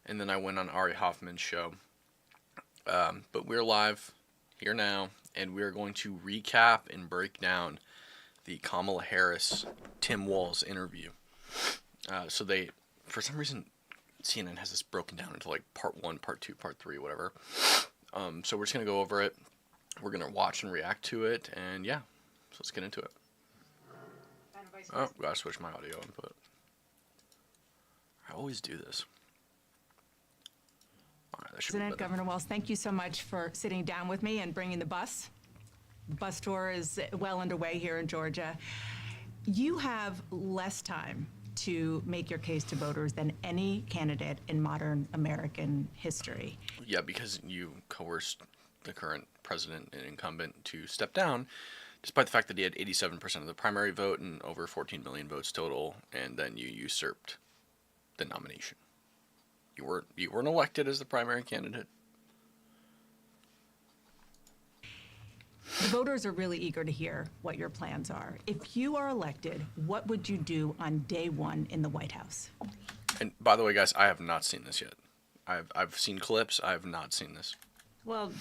and then I went on Ari Hoffman's show. But we're live here now, and we're going to recap and break down the Kamala Harris Tim Walz interview. So they, for some reason, CNN has this broken down into like part 1, part 2, part 3, whatever. So we're just gonna go over it. We're gonna watch and react to it, and yeah, so let's get into it. Oh, gotta switch my audio input. I always do this. All right, that should be President better. Governor Walz, thank you so much for sitting down with me and bringing the bus. The bus tour is well underway here in Georgia. You have less time to make your case to voters than any candidate in modern American history. Yeah, because you coerced the current president and incumbent to step down, despite the fact that he had 87% of the primary vote and over 14 million votes total, and then you usurped the nomination. You weren't elected as the primary candidate. The voters are really eager to hear what your plans are. If you are elected, what would you do on day one in the White House? And by the way, guys, I have not seen this yet. I've seen clips. I have not seen this. Well,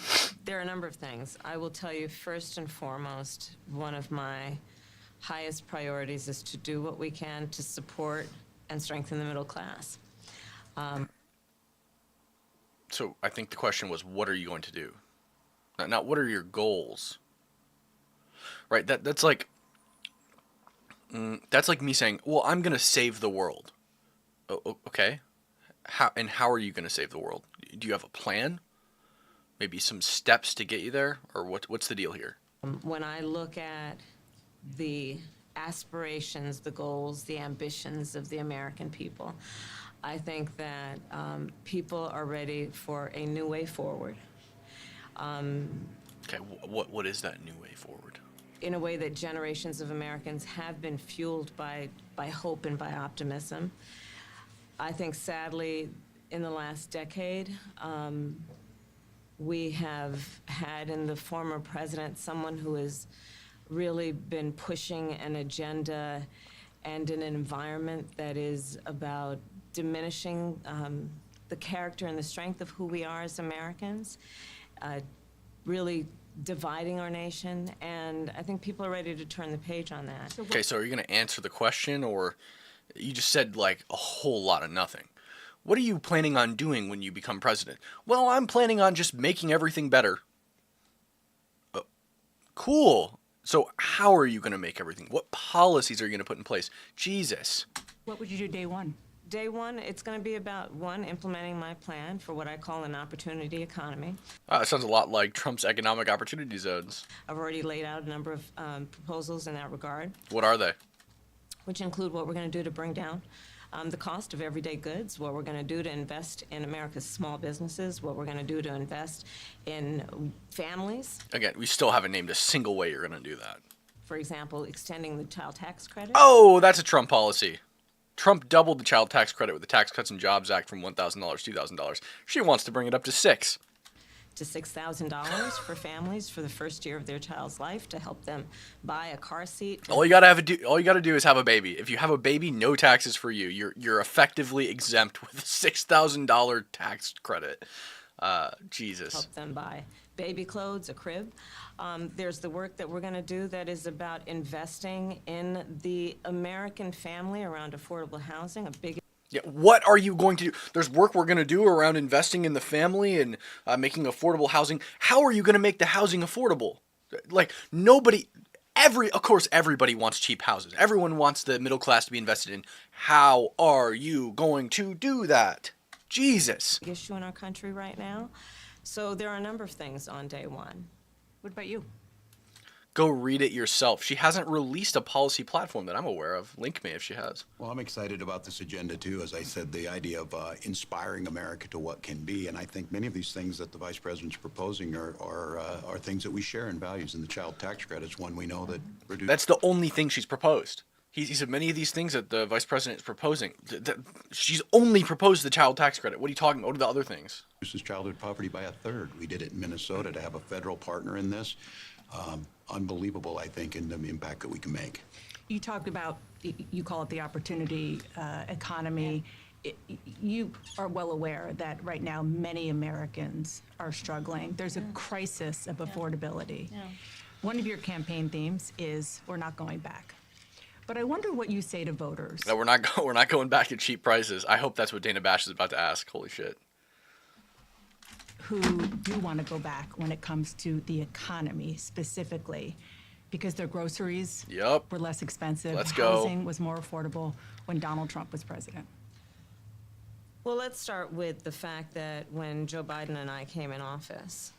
there are a number of things. I will tell you, first and foremost, one of my highest priorities is to do what we can to support and strengthen the middle class. So I think the question was, what are you going to do? Not what are your goals? Right. That's like me saying, well, I'm going to save the world. Okay. How are you going to save the world? Do you have a plan? Maybe some steps to get you there, or what's the deal here? When I look at the aspirations, the goals, the ambitions of the American people, I think that people are ready for a new way forward. Okay, what is that new way forward? In a way that generations of Americans have been fueled by hope and by optimism. I think, sadly, in the last decade, we have had in the former president someone who has really been pushing an agenda and an environment that is about diminishing the character and the strength of who we are as Americans, really dividing our nation, and I think people are ready to turn the page on that. Okay, so are you going to answer the question, or you just said like a whole lot of nothing? What are you planning on doing when you become president? Well, I'm planning on just making everything better. Cool. So how are you going to make everything? What policies are you going to put in place? Jesus. What would you do day one? Day one, it's going to be about, one, implementing my plan for what I call an opportunity economy. It sounds a lot like Trump's economic opportunity zones. I've already laid out a number of proposals in that regard, What are they? which include what we're going to do to bring down the cost of everyday goods, what we're going to do to invest in America's small businesses, what we're going to do to invest in families. Again, we still haven't named a single way you're going to do that. For example, extending the child tax credit. Oh, that's a Trump policy. Trump doubled the child tax credit with the Tax Cuts and Jobs Act from $1,000 to $2,000. She wants to bring it up to $6,000. To $6,000 for families for the first year of their child's life to help them buy a car seat. All you gotta do is have a baby. If you have a baby, no taxes for you. You're effectively exempt with a $6,000 tax credit. Jesus. Help them buy baby clothes, a crib. There's the work that we're going to do that is about investing in the American family around affordable housing, a big. Yeah, what are you going to do? There's work we're going to do around investing in the family and making affordable housing. How are you going to make the housing affordable? Like, nobody, of course, everybody wants cheap houses. Everyone wants the middle class to be invested in. How are you going to do that? Jesus. Issue in our country right now. So there are a number of things on day one. What about you? Go read it yourself. She hasn't released a policy platform that I'm aware of. Link me if she has. Well, I'm excited about this agenda, too. As I said, the idea of inspiring America to what can be. And I think many of these things that the vice president's proposing are things that we share in values. And the child tax credit is one we know that reduces. That's the only thing she's proposed. He said many of these things that the vice president is proposing. She's only proposed the child tax credit. What are you talking about? What are the other things? Reduces childhood poverty by a third. We did it in Minnesota to have a federal partner in this. Unbelievable, I think, in the impact that we can make. You talked about, you call it the opportunity economy. you are well aware that right now many Americans are struggling. There's a crisis of affordability. One of your campaign themes is we're not going back. But I wonder what you say to voters No, we're not going back to cheap prices. I hope that's what Dana Bash is about to ask. Holy shit. who do want to go back when it comes to the economy specifically, because their groceries Yep. were less expensive. Let's go. Housing was more affordable when Donald Trump was president. Well, let's start with the fact that when Joe Biden and I came in office,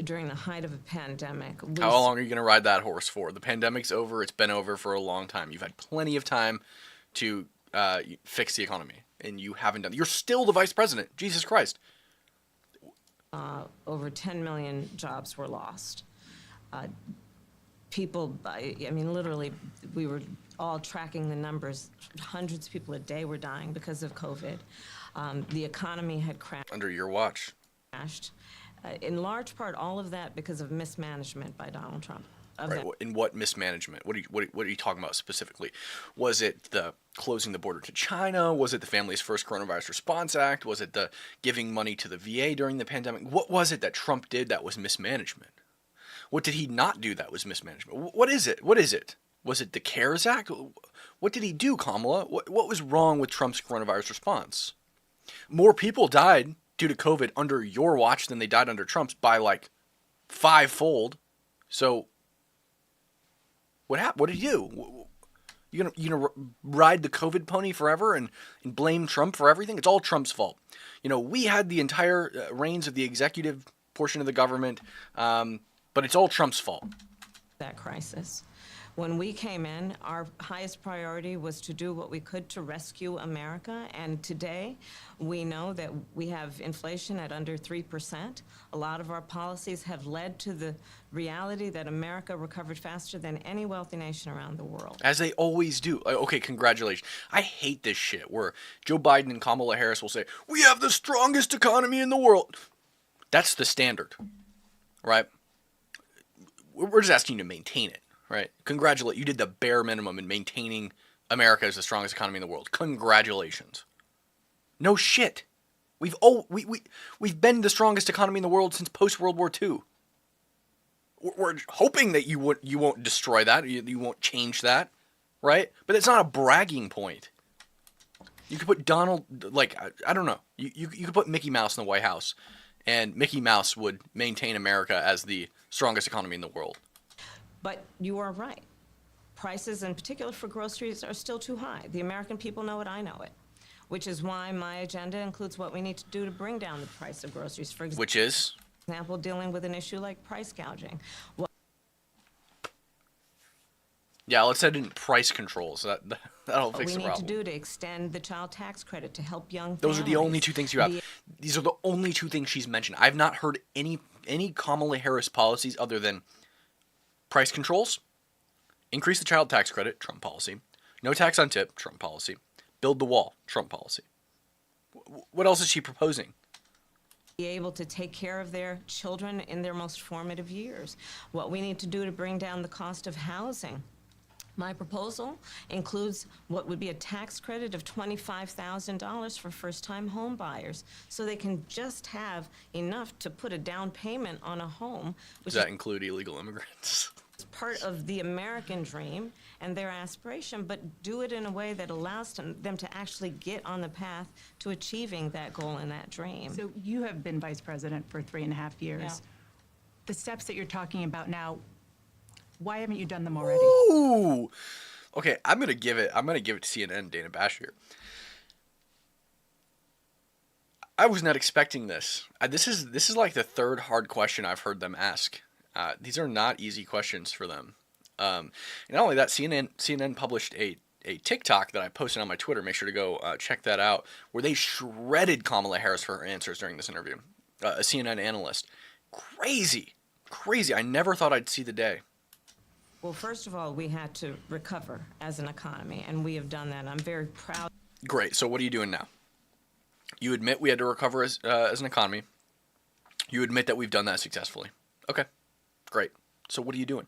during the height of a pandemic, How long are you going to ride that horse for? The pandemic's over. It's been over for a long time. You've had plenty of time to fix the economy, and you haven't done. You're still the vice president. Jesus Christ. over 10 million jobs were lost. People, I mean, literally, we were all tracking the numbers. Hundreds of people a day were dying because of COVID. The economy had Under your watch. crashed. In large part, all of that because of mismanagement by Donald Trump. Right. In what mismanagement? What are you talking about specifically? Was it the closing the border to China? Was it the Families First Coronavirus Response Act? Was it the giving money to the VA during the pandemic? What was it that Trump did that was mismanagement? What did he not do that was mismanagement? What is it? What is it? Was it the CARES Act? What did he do, Kamala? What was wrong with Trump's coronavirus response? More people died due to COVID under your watch than they died under Trump's by like fivefold. So what happened? What did you do? You gonna ride the COVID pony forever and blame Trump for everything? It's all Trump's fault. You know, we had the entire reins of the executive portion of the government, but it's all Trump's fault. That crisis. When we came in, our highest priority was to do what we could to rescue America. And today, we know that we have inflation at under 3%. A lot of our policies have led to the reality that America recovered faster than any wealthy nation around the world. As they always do. Okay, congratulations. I hate this shit where Joe Biden and Kamala Harris will say, we have the strongest economy in the world. That's the standard, right? We're just asking you to maintain it. Right. Congratulate. You did the bare minimum in maintaining America as the strongest economy in the world. Congratulations. No shit. We've been the strongest economy in the world since post-World War II. We're hoping that you won't destroy that. You won't change that. Right? But it's not a bragging point. You could put Donald, like, I don't know. You could put Mickey Mouse in the White House, and Mickey Mouse would maintain America as the strongest economy in the world. But you are right. Prices, in particular for groceries, are still too high. The American people know it, I know it. Which is why my agenda includes what we need to do to bring down the price of groceries. For Which is? example, dealing with an issue like price gouging. Yeah, let's head into price controls. That'll What fix we the need to problem. do to extend the child tax credit to help young families. Those are the only two things you have. The- These are the only two things she's mentioned. I've not heard any Kamala Harris policies other than price controls, increase the child tax credit, Trump policy, no tax on tip, Trump policy, build the wall, Trump policy. What else is she proposing? Be able to take care of their children in their most formative years. What we need to do to bring down the cost of housing. My proposal includes what would be a tax credit of $25,000 for first-time home buyers, so they can just have enough to put a down payment on a home, which Does that include illegal immigrants? is part of the American dream and their aspiration, but do it in a way that allows them to actually get on the path to achieving that goal and that dream. So you have been vice president for 3.5 years. Yeah. The steps that you're talking about now, why haven't you done them already? Ooh. Okay, I'm gonna give it to CNN, Dana Bash here. I was not expecting this. This is like the third hard question I've heard them ask. These are not easy questions for them. And not only that, CNN published a TikTok that I posted on my Twitter. Make sure to go check that out, where they shredded Kamala Harris for her answers during this interview. A CNN analyst. Crazy. I never thought I'd see the day. Well, first of all, we had to recover as an economy, and we have done that. I'm very proud. Great. So what are you doing now? You admit we had to recover as an economy. You admit that we've done that successfully. Okay. Great. So what are you doing?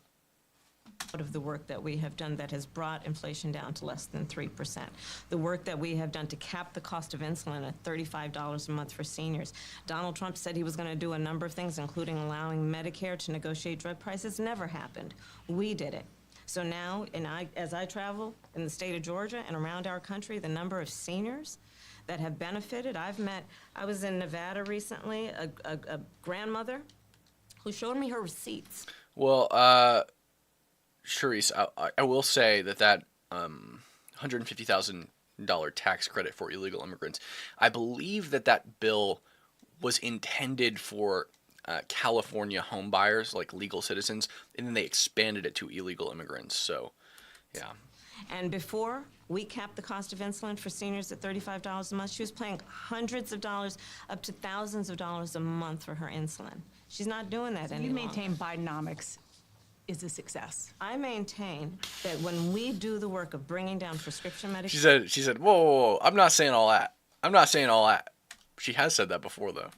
of the work that we have done that has brought inflation down to less than 3%. The work that we have done to cap the cost of insulin at $35 a month for seniors. Donald Trump said he was going to do a number of things, including allowing Medicare to negotiate drug prices. Never happened. We did it. So now, as I travel in the state of Georgia and around our country, the number of seniors that have benefited, I was in Nevada recently, a grandmother who showed me her receipts. Well, Charisse, I will say that $150,000 tax credit for illegal immigrants, I believe that bill was intended for California home buyers, like legal citizens, and then they expanded it to illegal immigrants. So, yeah. And before we capped the cost of insulin for seniors at $35 a month, she was paying hundreds of dollars, up to thousands of dollars a month for her insulin. She's not doing that any You longer. maintain Bidenomics is a success. I maintain that when we do the work of bringing down prescription She medication said, whoa, I'm not saying all that. I'm not saying all that. She has said that before, though.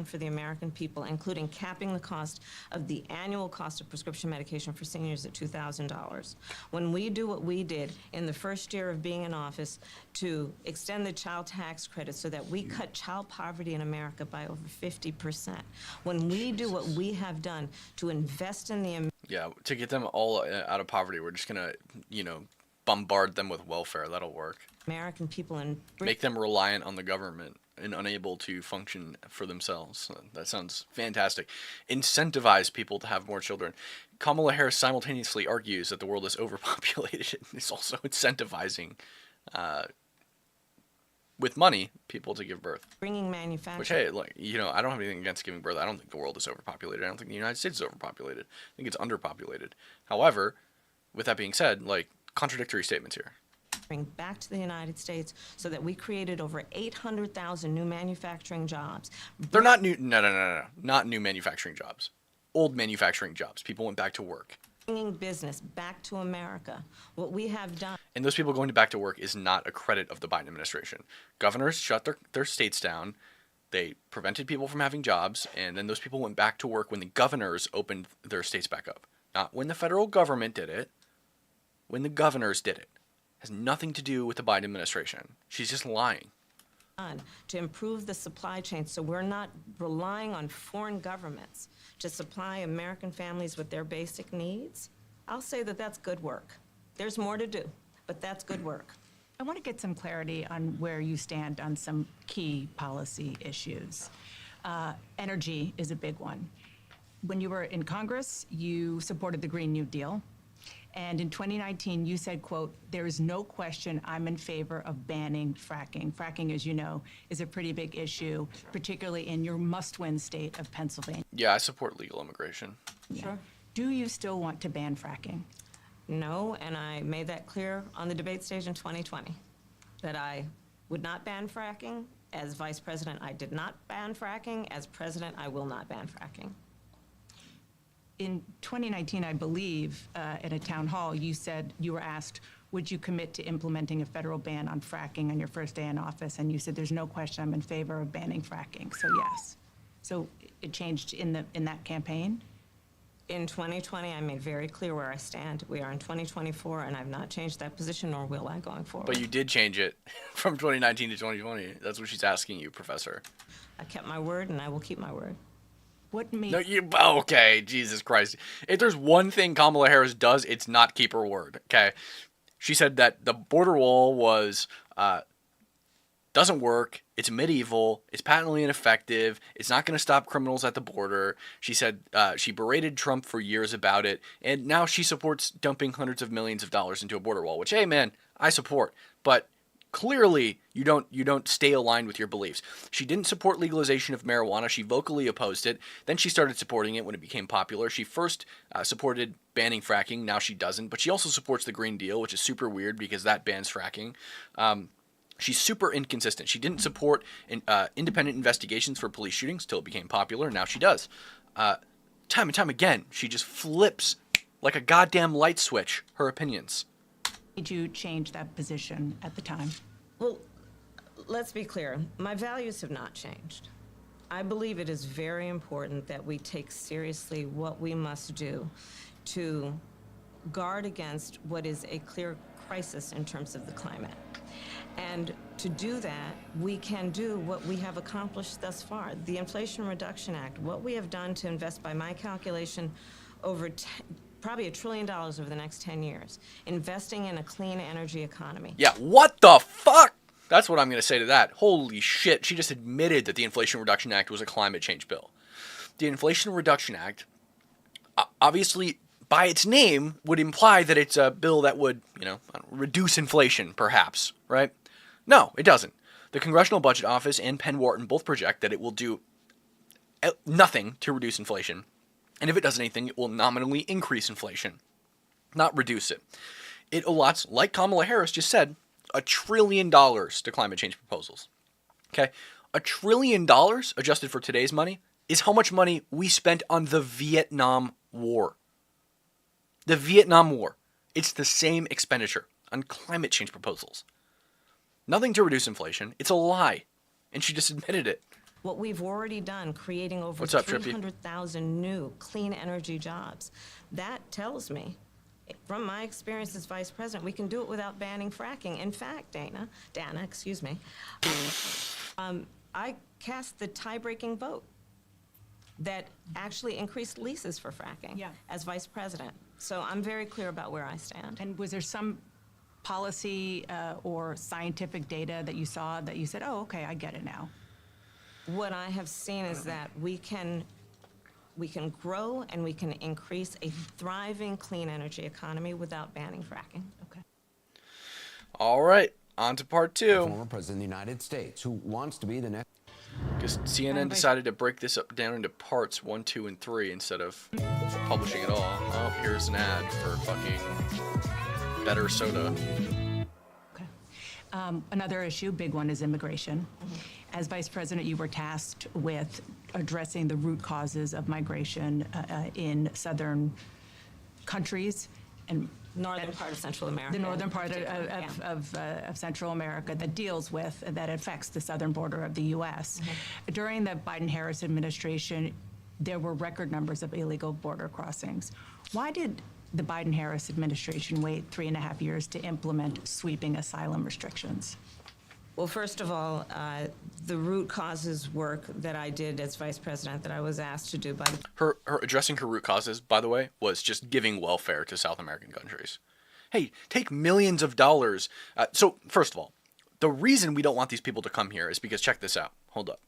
for the American people, including capping the cost of the annual cost of prescription medication for seniors at $2,000. When we do what we did in the first year of being in office to extend the child tax credit so that we cut child poverty in America by over 50%, when we do what we have done to invest in the Yeah, to get them all out of poverty, we're just going to, bombard them with welfare. That'll work. American people and Make them reliant on the government and unable to function for themselves. That sounds fantastic. Incentivize people to have more children. Kamala Harris simultaneously argues that the world is overpopulated. It's also incentivizing, with money, people to give birth. bringing manufacturing. Which, hey, I don't have anything against giving birth. I don't think the world is overpopulated. I don't think the United States is overpopulated. I think it's underpopulated. However, with that being said, contradictory statements here. Back to the United States so that we created over 800,000 new manufacturing jobs. They're not new. No. Not new manufacturing jobs. Old manufacturing jobs. People went back to work. Bringing business back to America. What we have done. And those people going back to work is not a credit of the Biden administration. Governors shut their states down. They prevented people from having jobs. And then those people went back to work when the governors opened their states back up. Not when the federal government did it. When the governors did it. Has nothing to do with the Biden administration. She's just lying. To improve the supply chain so we're not relying on foreign governments to supply American families with their basic needs, I'll say that that's good work. There's more to do, but that's good work. I want to get some clarity on where you stand on some key policy issues. Energy is a big one. When you were in Congress, you supported the Green New Deal. And in 2019, you said, quote, "There is no question I'm in favor of banning fracking." Fracking, as you know, is a pretty big issue, particularly in your must-win state of Pennsylvania. Yeah, I support legal immigration. Sure. Do you still want to ban fracking? No, and I made that clear on the debate stage in 2020, that I would not ban fracking. As vice president, I did not ban fracking. As president, I will not ban fracking. In 2019, I believe, at a town hall, you said you were asked, would you commit to implementing a federal ban on fracking on your first day in office? And you said, there's no question I'm in favor of banning fracking. So yes. So it changed in that campaign? In 2020, I made very clear where I stand. We are in 2024, and I've not changed that position, nor will I going forward. But you did change it from 2019 to 2020. That's what she's asking you, Professor. I kept my word, and I will keep my word. What made No, okay, Jesus Christ. If there's one thing Kamala Harris does, it's not keep her word, okay? She said that the border wall doesn't work, it's medieval, it's patently ineffective, it's not going to stop criminals at the border. She said she berated Trump for years about it, and now she supports dumping hundreds of millions of dollars into a border wall, which, hey man, I support. But clearly, you don't stay aligned with your beliefs. She didn't support legalization of marijuana. She vocally opposed it. Then she started supporting it when it became popular. She first supported banning fracking. Now she doesn't. But she also supports the Green Deal, which is super weird because that bans fracking. She's super inconsistent. She didn't support independent investigations for police shootings till it became popular. Now she does. Time and time again, she just flips like a goddamn light switch her opinions. Did you change that position at the time? Well, let's be clear. My values have not changed. I believe it is very important that we take seriously what we must do to guard against what is a clear crisis in terms of the climate. And to do that, we can do what we have accomplished thus far. The Inflation Reduction Act, what we have done to invest, by my calculation, over probably $1 trillion over the next 10 years, investing in a clean energy economy. Yeah, what the fuck? That's what I'm going to say to that. Holy shit, she just admitted that the Inflation Reduction Act was a climate change bill. The Inflation Reduction Act, obviously, by its name, would imply that it's a bill that would, reduce inflation, perhaps, right? No, it doesn't. The Congressional Budget Office and Penn Wharton both project that it will do nothing to reduce inflation. And if it does anything, it will nominally increase inflation, not reduce it. It allots, like Kamala Harris just said, $1 trillion to climate change proposals. Okay? $1 trillion, adjusted for today's money, is how much money we spent on the Vietnam War. The Vietnam War. It's the same expenditure on climate change proposals. Nothing to reduce inflation. It's a lie. And she just admitted it. What we've already done, creating over What's up, Trippy? 300,000 new clean energy jobs, that tells me, from my experience as vice president, we can do it without banning fracking. In fact, Dana, excuse me, I cast the tie-breaking vote that actually increased leases for fracking as vice president. So I'm very clear about where I stand. And was there some policy or scientific data that you saw that you said, oh, okay, I get it now? What I have seen is that we can grow and we can increase a thriving clean energy economy without banning fracking. Okay. All right, on to part two. Former president of the United States, who wants to be the next. Because CNN decided to break this up down into parts 1, 2, and 3 instead of publishing it all. Oh, here's an ad for fucking better soda. Okay. Another issue, big one, is immigration. As vice president, you were tasked with addressing the root causes of migration in southern countries and Northern part of Central America. the northern part Yeah. of Central America that affects the southern border of the U.S. During the Biden-Harris administration, there were record numbers of illegal border crossings. Why did the Biden-Harris administration wait 3.5 years to implement sweeping asylum restrictions? Well, first of all, the root causes work that I did as vice president that I was asked to do by the Her addressing her root causes, by the way, was just giving welfare to South American countries. Hey, take millions of dollars. So, first of all, the reason we don't want these people to come here is because, check this out. Hold up.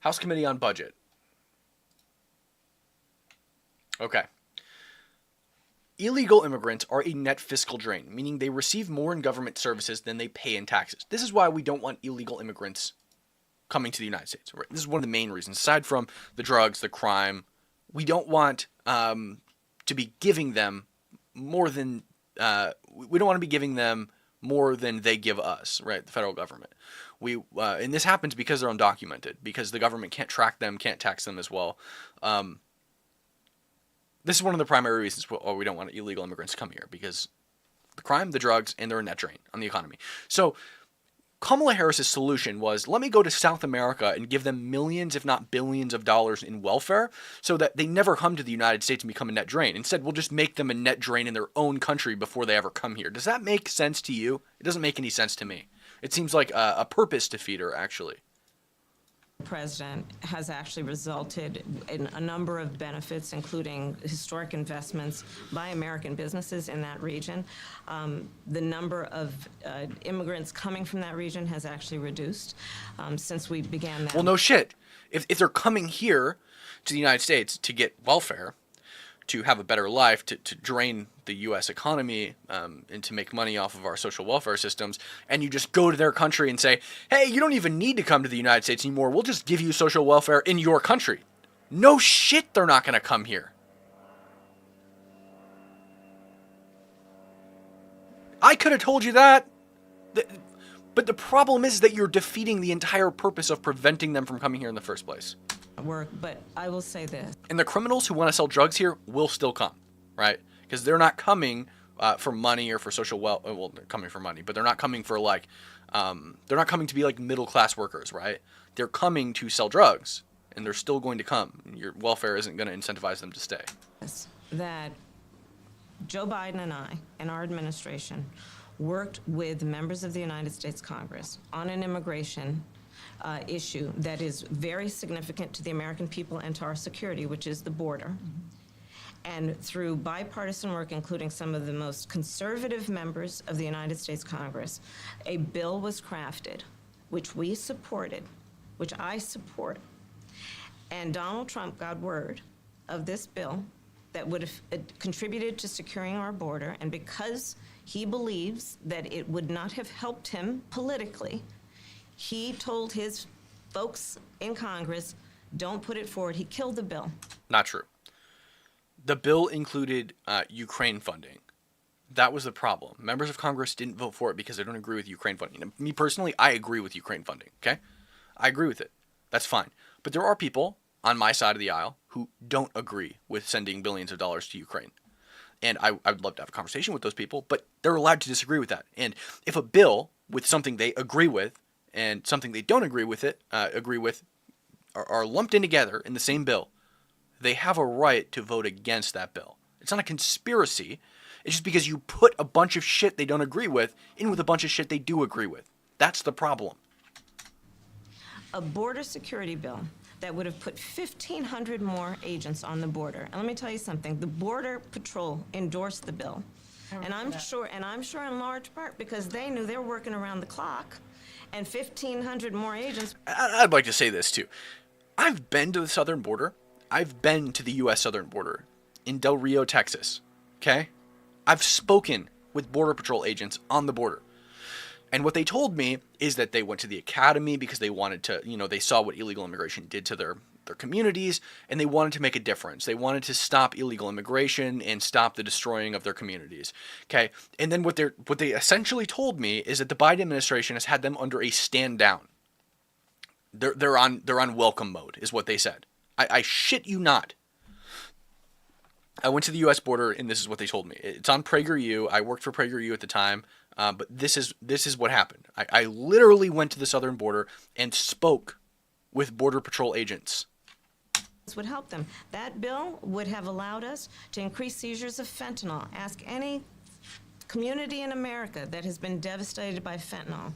House Committee on Budget. Okay. Illegal immigrants are a net fiscal drain, meaning they receive more in government services than they pay in taxes. This is why we don't want illegal immigrants coming to the United States. Right? This is one of the main reasons. Aside from the drugs, the crime, we don't want to be giving them more than we don't want to be giving them more than they give us, right? The federal government. And this happens because they're undocumented, because the government can't track them, can't tax them as well. This is one of the primary reasons why we don't want illegal immigrants to come here, because the crime, the drugs, and they're a net drain on the economy. So Kamala Harris's solution was, let me go to South America and give them millions, if not billions of dollars in welfare so that they never come to the United States and become a net drain. Instead, we'll just make them a net drain in their own country before they ever come here. Does that make sense to you? It doesn't make any sense to me. It seems like a purpose defeater, actually. president has actually resulted in a number of benefits, including historic investments by American businesses in that region. The number of immigrants coming from that region has actually reduced since we began that. Well, no shit. If they're coming here to the United States to get welfare, to have a better life, to drain the U.S. economy, and to make money off of our social welfare systems, and you just go to their country and say, hey, you don't even need to come to the United States anymore. We'll just give you social welfare in your country. No shit, they're not going to come here. I could have told you that. But the problem is that you're defeating the entire purpose of preventing them from coming here in the first place. Work, but I will say this. And the criminals who want to sell drugs here will still come. right? Because they're not coming for money or for social well, they're coming for money, but they're not coming for like, they're not coming to be like middle class workers, right? They're coming to sell drugs, and they're still going to come. Your welfare isn't going to incentivize them to stay. That Joe Biden and I and our administration worked with members of the United States Congress on an immigration issue that is very significant to the American people and to our security, which is the border. And through bipartisan work, including some of the most conservative members of the United States Congress, a bill was crafted, which we supported, which I support. And Donald Trump got word of this bill that would have contributed to securing our border, and because he believes that it would not have helped him politically, he told his folks in Congress, don't put it forward. He killed the bill. Not true. The bill included Ukraine funding. That was the problem. Members of Congress didn't vote for it because they don't agree with Ukraine funding. And me personally, I agree with Ukraine funding, okay? I agree with it. That's fine. But there are people on my side of the aisle who don't agree with sending billions of dollars to Ukraine. And I would love to have a conversation with those people, but they're allowed to disagree with that. And if a bill with something they agree with and something they don't agree with are lumped in together in the same bill, they have a right to vote against that bill. It's not a conspiracy. It's just because you put a bunch of shit they don't agree with in with a bunch of shit they do agree with. That's the problem. A border security bill that would have put 1,500 more agents on the border. And let me tell you something, the Border Patrol endorsed the bill. And I'm sure in large part because they knew they were working around the clock, and 1,500 more agents. I'd like to say this too. I've been to the southern border. I've been to the U.S. southern border in Del Rio, Texas. Okay? I've spoken with Border Patrol agents on the border. And what they told me is that they went to the academy because they wanted to, they saw what illegal immigration did to their communities, and they wanted to make a difference. They wanted to stop illegal immigration and stop the destroying of their communities. Okay? And then what they essentially told me is that the Biden administration has had them under a stand down. They're on welcome mode, is what they said. I shit you not. I went to the U.S. border, and this is what they told me. It's on PragerU. I worked for PragerU at the time, but this is what happened. I literally went to the southern border and spoke with Border Patrol agents. This would help them. That bill would have allowed us to increase seizures of fentanyl. Ask any community in America that has been devastated by fentanyl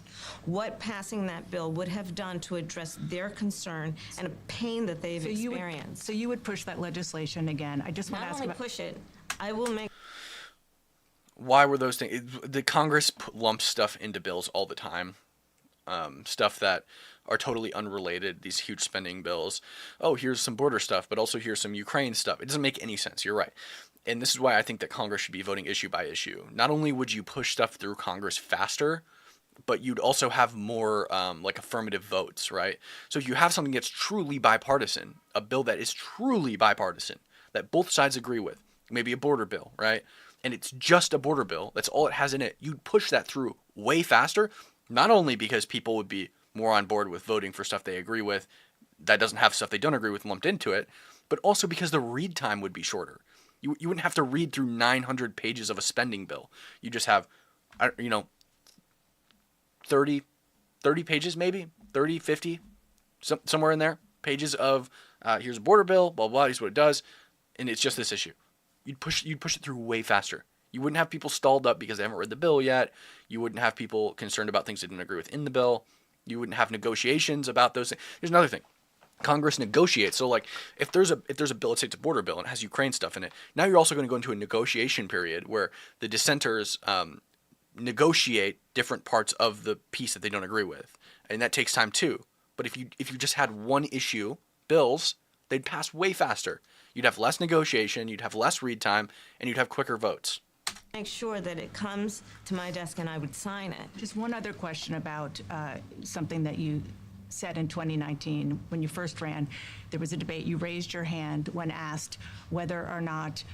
what passing that bill would have done to address their concern and a pain that they've experienced. So you would push that legislation again. I just want to ask Not only about... push it, I will make... Why were those things? The Congress lumps stuff into bills all the time. Stuff that are totally unrelated, these huge spending bills. Oh, here's some border stuff, but also here's some Ukraine stuff. It doesn't make any sense. You're right. And this is why I think that Congress should be voting issue by issue. Not only would you push stuff through Congress faster, but you'd also have more like affirmative votes, right? So if you have something that's truly bipartisan, a bill that is truly bipartisan, that both sides agree with, maybe a border bill, right? And it's just a border bill, that's all it has in it, you'd push that through way faster, not only because people would be more on board with voting for stuff they agree with that doesn't have stuff they don't agree with lumped into it, but also because the read time would be shorter. You wouldn't have to read through 900 pages of a spending bill. You just have, 30 pages maybe, 30, 50, somewhere in there, pages of here's a border bill, blah, blah, here's what it does, and it's just this issue. You'd push it through way faster. You wouldn't have people stalled up because they haven't read the bill yet. You wouldn't have people concerned about things they didn't agree with in the bill. You wouldn't have negotiations about those things. Here's another thing. Congress negotiates. So like if there's a bill, let's say it's a border bill and it has Ukraine stuff in it, now you're also going to go into a negotiation period where the dissenters negotiate different parts of the piece that they don't agree with. And that takes time too. But if you just had one issue bills, they'd pass way faster. You'd have less negotiation, you'd have less read time, and you'd have quicker votes. Make sure that it comes to my desk and I would sign it. Just one other question about something that you said in 2019 when you first ran. There was a debate. You raised your hand when asked whether or not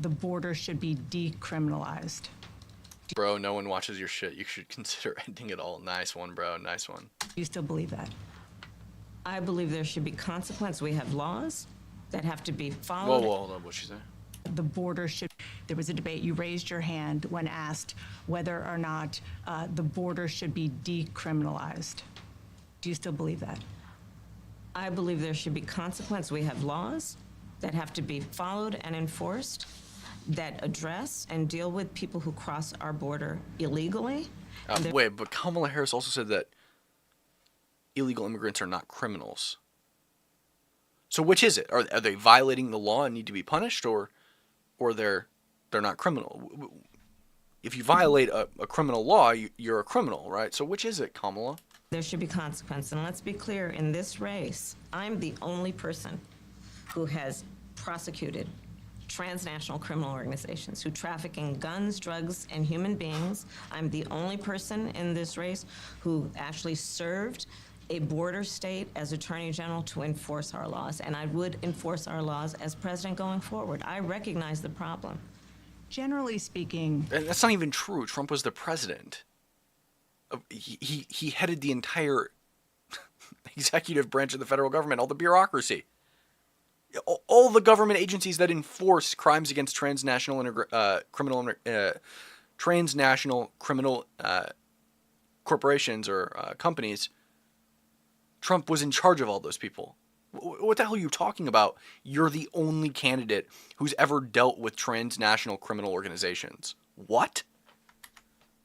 the border should be decriminalized. Bro, no one watches your shit. You should consider ending it all. Nice one, bro. Nice one. Do you still believe that? I believe there should be consequence. We have laws that have to be followed. Whoa, hold on. What'd she say? The border should there was a debate. You raised your hand when asked whether or not the border should be decriminalized. Do you still believe that? I believe there should be consequence. We have laws that have to be followed and enforced that address and deal with people who cross our border illegally. Wait, but Kamala Harris also said that illegal immigrants are not criminals. So which is it? Are they violating the law and need to be punished, or they're not criminal? If you violate a criminal law, you're a criminal, right? So which is it, Kamala? There should be consequence. And let's be clear, in this race, I'm the only person who has prosecuted transnational criminal organizations who traffic in guns, drugs, and human beings. I'm the only person in this race who actually served a border state as Attorney General to enforce our laws, and I would enforce our laws as president going forward. I recognize the problem. Generally speaking, And that's not even true. Trump was the president. He headed the entire executive branch of the federal government, all the bureaucracy. All the government agencies that enforce crimes against transnational criminal corporations or companies, Trump was in charge of all those people. What the hell are you talking about? You're the only candidate who's ever dealt with transnational criminal organizations. What?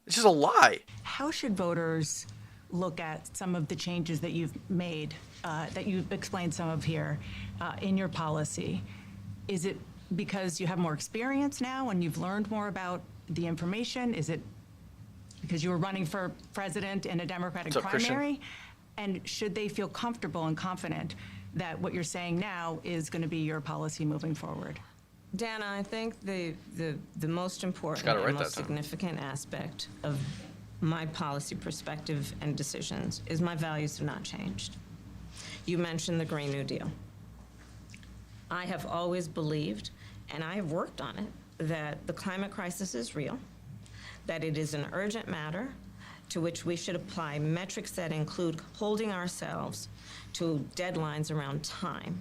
This is a lie. how should voters look at some of the changes that you've made, that you've explained some of here in your policy? Is it because you have more experience now and you've learned more about the information? Is it because you were running for president in a Democratic What's up, Christian? primary? And should they feel comfortable and confident that what you're saying now is going to be your policy moving forward? Dana, I think the most important gotta write and that most down. significant aspect of my policy perspective and decisions is my values have not changed. You mentioned the Green New Deal. I have always believed, and I have worked on it, that the climate crisis is real, that it is an urgent matter to which we should apply metrics that include holding ourselves to deadlines around time.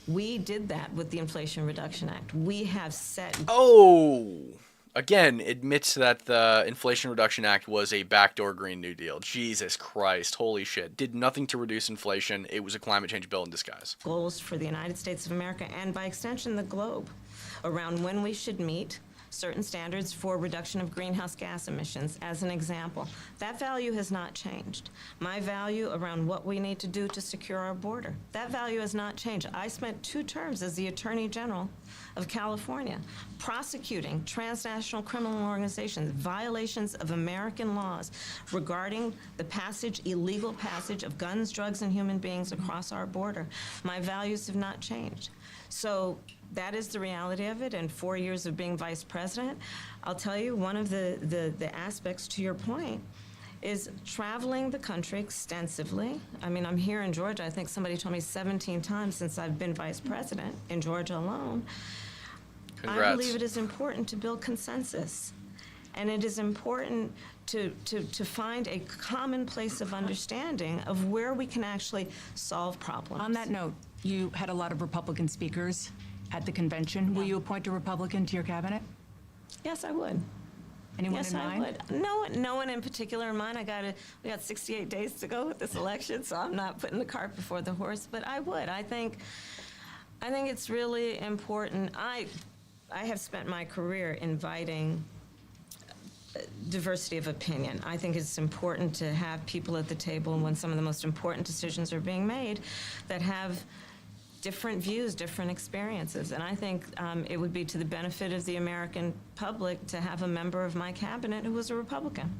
We did that with the Inflation Reduction Act. We have set Again, admits that the Inflation Reduction Act was a backdoor Green New Deal. Jesus Christ, holy shit. Did nothing to reduce inflation. It was a climate change bill in disguise. goals for the United States of America and by extension the globe around when we should meet certain standards for reduction of greenhouse gas emissions, as an example. That value has not changed. My value around what we need to do to secure our border, that value has not changed. I spent 2 terms as the Attorney General of California prosecuting transnational criminal organizations, violations of American laws regarding the illegal passage of guns, drugs, and human beings across our border. My values have not changed. So that is the reality of it. In 4 years of being vice president, I'll tell you, one of the aspects to your point is traveling the country extensively. I mean, I'm here in Georgia. I think somebody told me 17 times since I've been vice president in Georgia alone. Congrats. I believe it is important to build consensus. And it is important to find a common place of understanding of where we can actually solve problems. On that note, you had a lot of Republican speakers at the convention. Will you appoint a Republican to your cabinet? Yes, I would. Anyone Yes, in I mind? would. No one in particular in mind. We got 68 days to go with this election, so I'm not putting the cart before the horse, but I would. I think it's really important. I have spent my career inviting diversity of opinion. I think it's important to have people at the table when some of the most important decisions are being made that have different views, different experiences. And I think it would be to the benefit of the American public to have a member of my cabinet who was a Republican.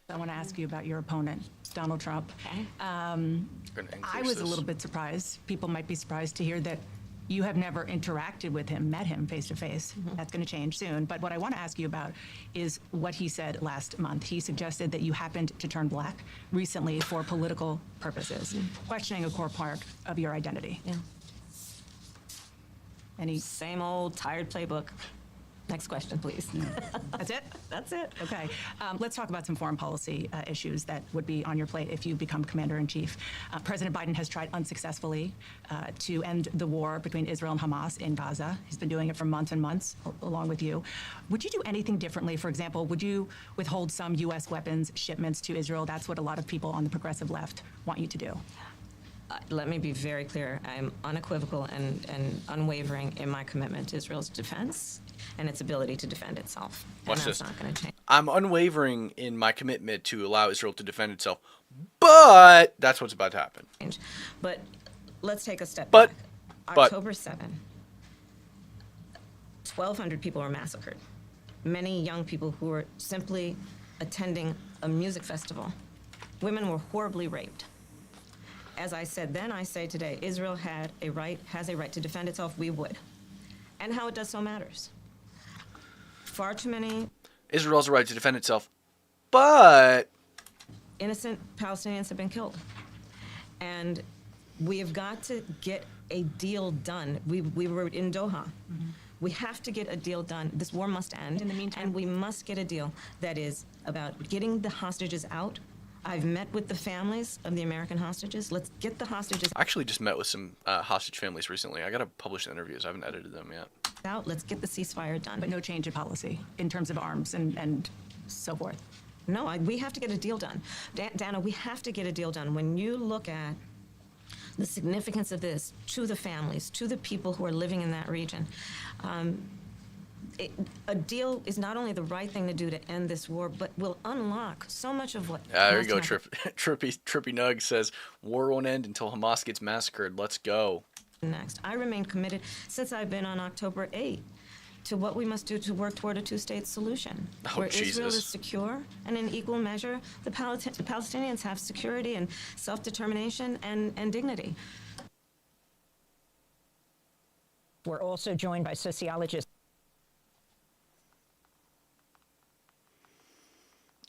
I want to ask you about your opponent, Donald Trump. Okay. Gonna I increase was a this. little bit surprised. People might be surprised to hear that you have never interacted with him, met him face to face. That's going to change soon. But what I want to ask you about is what he said last month. He suggested that you happened to turn black recently for political purposes, questioning a core part of your identity. Yeah. And he, Same old tired playbook. Next question, please. That's it? That's it. Okay. Let's talk about some foreign policy issues that would be on your plate if you become commander-in-chief. President Biden has tried unsuccessfully to end the war between Israel and Hamas in Gaza. He's been doing it for months and months, along with you. Would you do anything differently? For example, would you withhold some U.S. weapons shipments to Israel? That's what a lot of people on the progressive left want you to do. Let me be very clear. I'm unequivocal and unwavering in my commitment to Israel's defense and its ability to defend itself. Watch and that's this. not going to change. I'm unwavering in my commitment to allow Israel to defend itself, but that's what's about to happen. But let's take a step But- back. but- October 7, 1,200 people were massacred. Many young people who were simply attending a music festival. Women were horribly raped. As I said then, I say today, Israel has a right to defend itself. We would. And how it does so matters. Far too many Israel has a right to defend itself, but innocent Palestinians have been killed. And we have got to get a deal done. We were in Doha. We have to get a deal done. This war must end. In the meantime- And we must get a deal that is about getting the hostages out. I've met with the families of the American hostages. Let's get the hostages I actually just met with some hostage families recently. I got to publish the interviews. I haven't edited them yet. out. Let's get the ceasefire done. But no change in policy in terms of arms and so forth. No, we have to get a deal done. Dana, we have to get a deal done. When you look at the significance of this to the families, to the people who are living in that region, a deal is not only the right thing to do to end this war, but will unlock so much of what. There you must go, happen Trippy Nug says, war won't end until Hamas gets massacred. Let's go. next. I remain committed since I've been on October 8 to what we must do to work toward a two-state solution, Oh, where Israel Jesus. is secure and in equal measure the Palestinians have security and self-determination and dignity. We're also joined by sociologists.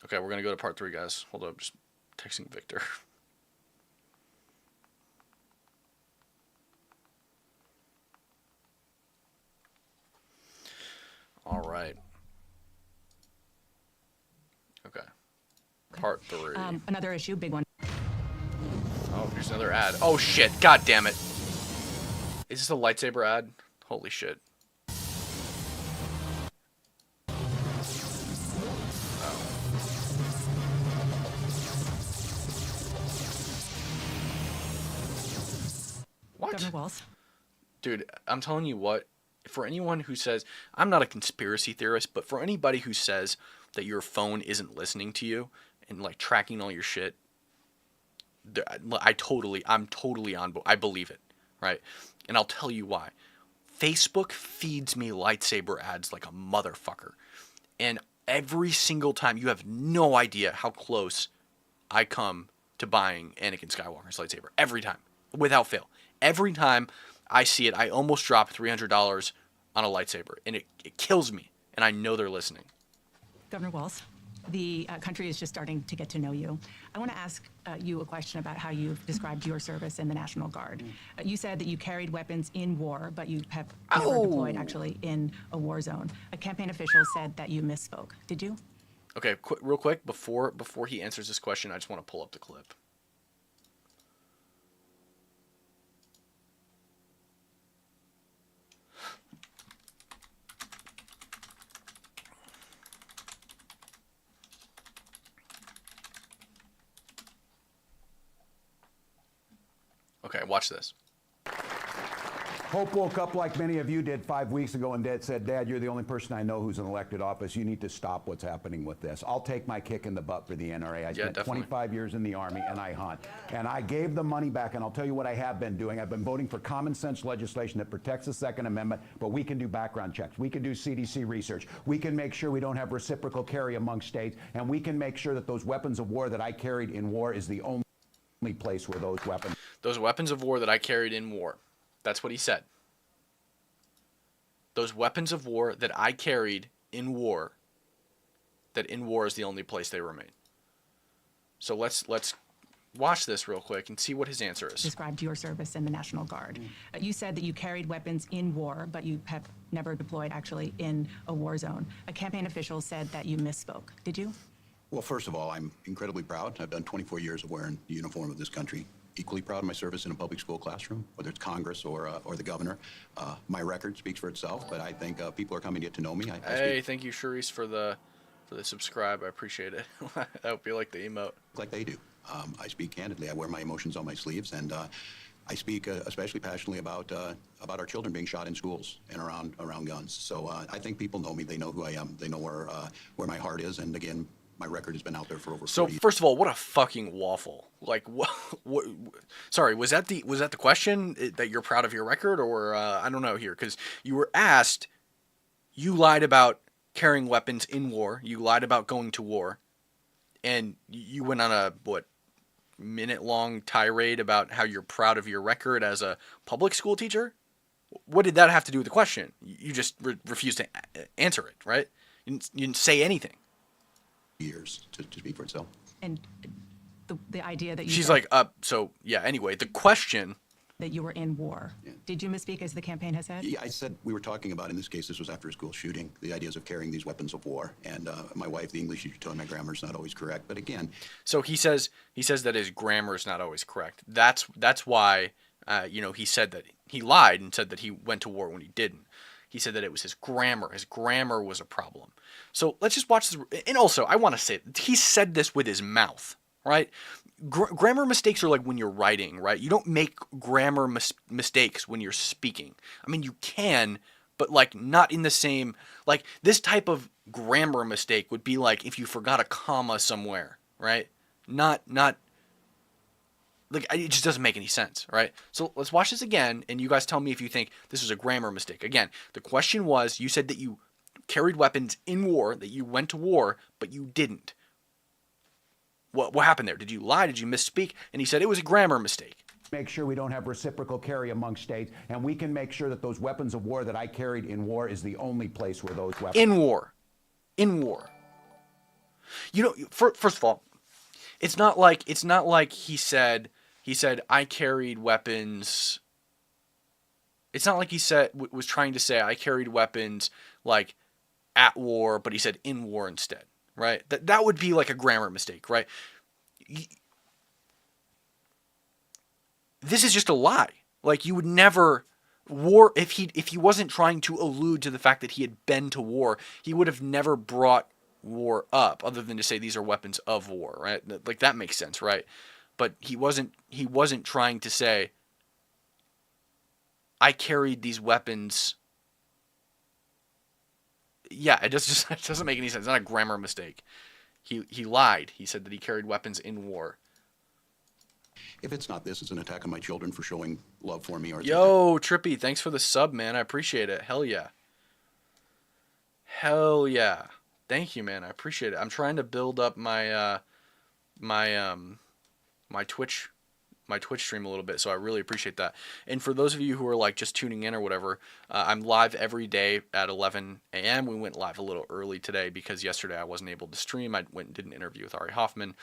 Okay, we're going to go to part 3, guys. Hold up, just texting Victor. All right. Okay. Part 3. Another issue, big one. Oh, here's another ad. Oh, shit. God damn it. Is this a lightsaber ad? Holy shit. What? Governor Walz. Dude, I'm telling you what, for anyone who says, I'm not a conspiracy theorist, but for anybody who says that your phone isn't listening to you and like tracking all your shit, I'm totally on board. I believe it, right? And I'll tell you why. Facebook feeds me lightsaber ads like a motherfucker. And every single time, you have no idea how close I come to buying Anakin Skywalker's lightsaber. Every time, without fail. Every time I see it, I almost drop $300 on a lightsaber. And it kills me. And I know they're listening. Governor Walz, the country is just starting to get to know you. I want to ask you a question about how you've described your service in the National Guard. You said that you carried weapons in war, but you have never deployed actually in a war zone. A campaign official said that you misspoke. Did you? Okay, real quick, before he answers this question, I just want to pull up the clip. Okay, watch this. Hope woke up like many of you did 5 weeks ago and said, Dad, you're the only person I know who's in elected office. You need to stop what's happening with this. I'll take my kick in the butt for the NRA. I spent definitely. 25 years in the Army and I hunt. And I gave the money back, and I'll tell you what I have been doing. I've been voting for common sense legislation that protects the Second Amendment, but we can do background checks. We can do CDC research. We can make sure we don't have reciprocal carry among states, and we can make sure that those weapons of war that I carried in war is the only place where those weapons... Those weapons of war that I carried in war. That's what he said. Those weapons of war that I carried in war, that in war is the only place they remain. So let's watch this real quick and see what his answer is. Described your service in the National Guard. You said that you carried weapons in war, but you have never deployed actually in a war zone. A campaign official said that you misspoke. Did you? Well, first of all, I'm incredibly proud. I've done 24 years of wearing the uniform of this country. Equally proud of my service in a public school classroom, whether it's Congress or the governor. My record speaks for itself, but I think people are coming to get to know me. Hey, thank you, Charisse, for the subscribe. I appreciate it. I hope you like the emote. Like they do. I speak candidly. I wear my emotions on my sleeves, and I speak especially passionately about our children being shot in schools and around guns. So I think people know me. They know who I am. They know where my heart is. And again, my record has been out there for over 40 years. First of all, what a fucking waffle! Like, what? Sorry, was that the question that you're proud of your record, or I don't know here, because you were asked, you lied about carrying weapons in war, you lied about going to war, and you went on a minute-long tirade about how you're proud of your record as a public school teacher. What did that have to do with the question? You just refused to answer it, right? You didn't say anything. Years to speak for itself. And the idea that you She's said like, so yeah, anyway, the question. that you were in war. Yeah. Did you misspeak as the campaign has said? Yeah, I said we were talking about, in this case, this was after a school shooting, the ideas of carrying these weapons of war. And my wife, the English teacher, told me my grammar is not always correct. But again, So he says that his grammar is not always correct. That's why, he said that he lied and said that he went to war when he didn't. He said that it was his grammar. His grammar was a problem. So let's just watch this. And also, I want to say, he said this with his mouth, right? Grammar mistakes are like when you're writing, right? You don't make grammar mistakes when you're speaking. I mean, you can, but like not in the same, like this type of grammar mistake would be like if you forgot a comma somewhere, right? Not like, it just doesn't make any sense, right? So let's watch this again, and you guys tell me if you think this was a grammar mistake. Again, the question was, you said that you carried weapons in war, that you went to war, but you didn't. What happened there? Did you lie? Did you misspeak? And he said it was a grammar mistake. Make sure we don't have reciprocal carry among states, and we can make sure that those weapons of war that I carried in war is the only place where those weapons... In war. You know, first of all, it's not like he said I carried weapons. It's not like he was trying to say I carried weapons like at war, but he said in war instead, right? That would be like a grammar mistake, right? This is just a lie. Like, you would never war if he wasn't trying to allude to the fact that he had been to war, he would have never brought war up other than to say these are weapons of war, right? Like, that makes sense, right? But he wasn't trying to say I carried these weapons. Yeah, it doesn't make any sense. It's not a grammar mistake. He lied. He said that he carried weapons in war. if it's not this, it's an attack on my children for showing love for me. Or Yo, Trippy, thanks for the sub, man. I appreciate it. Hell yeah. Hell yeah. Thank you, man. I appreciate it. I'm trying to build up my my Twitch stream a little bit, so I really appreciate that. And for those of you who are like just tuning in or whatever, I'm live every day at 11 a.m. We went live a little early today because yesterday I wasn't able to stream. I went and did an interview with Ari Hoffman.